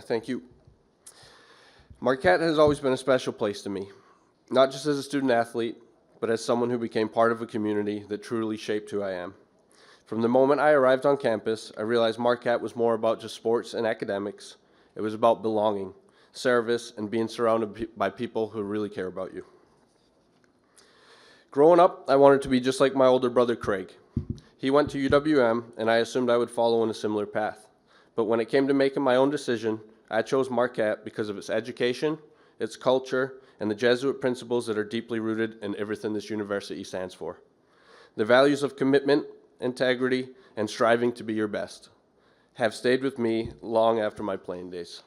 Thank you. Marquette has always been a special place to me, not just as a student athlete, but as someone who became part of a community that truly shaped who I am. From the moment I arrived on campus, I realized Marquette was more about just sports and academics. It was about belonging, service, and being surrounded by people who really care about you. Growing up, I wanted to be just like my older brother, Craig. He went to UWM, and I assumed I would follow in a similar path. But when it came to making my own decision, I chose Marquette because of its education, its culture, and the Jesuit principles that are deeply rooted in everything this university stands for. The values of commitment, integrity, and striving to be your best have stayed with me long after my playing days.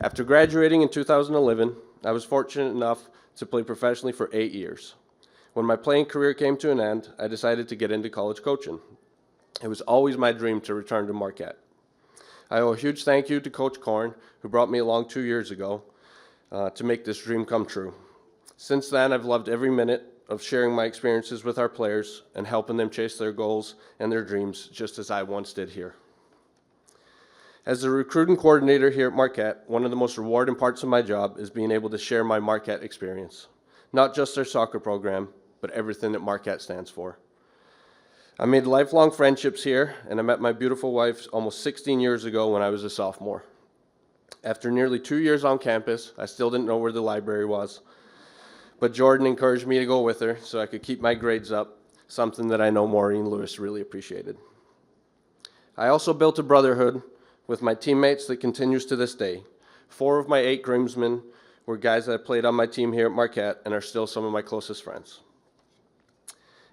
After graduating in 2011, I was fortunate enough to play professionally for 8 years. When my playing career came to an end, I decided to get into college coaching. It was always my dream to return to Marquette. I owe a huge thank you to Coach Korn, who brought me along 2 years ago to make this dream come true. Since then, I've loved every minute of sharing my experiences with our players and helping them chase their goals and their dreams, just as I once did here. As the recruiting coordinator here at Marquette, one of the most rewarding parts of my job is being able to share my Marquette experience. Not just their soccer program, but everything that Marquette stands for. I made lifelong friendships here, and I met my beautiful wife almost 16 years ago when I was a sophomore. After nearly 2 years on campus, I still didn't know where the library was, but Jordan encouraged me to go with her so I could keep my grades up, something that I know Maureen Lewis really appreciated. I also built a brotherhood with my teammates that continues to this day. 4 of my 8 groomsmen were guys that played on my team here at Marquette and are still some of my closest friends.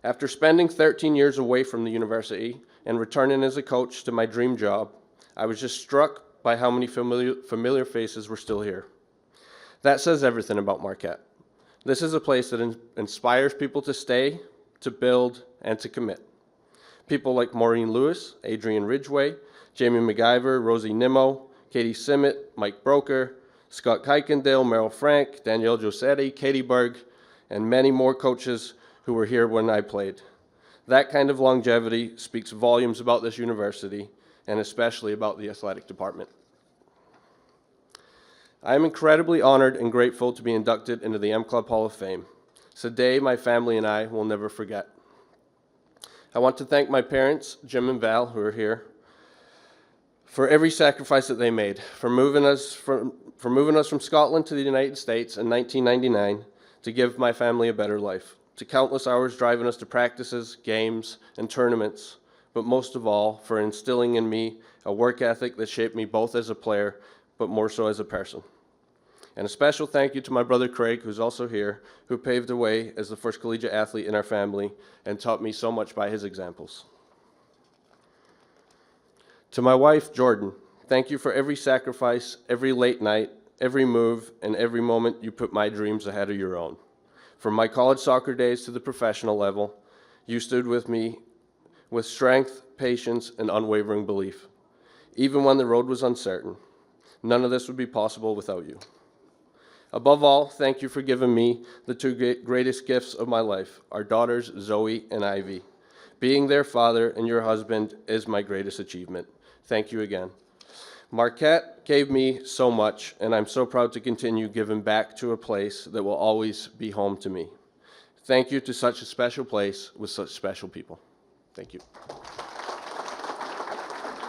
After spending 13 years away from the university and returning as a coach to my dream job, I was just struck by how many familiar faces were still here. That says everything about Marquette. This is a place that inspires people to stay, to build, and to commit. People like Maureen Lewis, Adrian Ridgway, Jamie McIver, Rosie Nimmo, Katie Simmet, Mike Broker, Scott Kuykendale, Merrill Frank, Danielle Josetti, Katie Berg, and many more coaches who were here when I played. That kind of longevity speaks volumes about this university, and especially about the athletic department. I am incredibly honored and grateful to be inducted into the M Club Hall of Fame. It's a day my family and I will never forget. I want to thank my parents, Jim and Val, who are here, for every sacrifice that they made, for moving us from Scotland to the United States in 1999 to give my family a better life, to countless hours driving us to practices, games, and tournaments, but most of all, for instilling in me a work ethic that shaped me both as a player, but more so as a person. And a special thank you to my brother Craig, who's also here, who paved the way as the first collegiate athlete in our family and taught me so much by his examples. To my wife, Jordan, thank you for every sacrifice, every late night, every move, and every moment you put my dreams ahead of your own. From my college soccer days to the professional level, you stood with me with strength, patience, and unwavering belief. Even when the road was uncertain, none of this would be possible without you. Above all, thank you for giving me the 2 greatest gifts of my life, our daughters, Zoe and Ivy. Being their father and your husband is my greatest achievement. Thank you again. Marquette gave me so much, and I'm so proud to continue giving back to a place that will always be home to me. Thank you to such a special place with such special people. Thank you.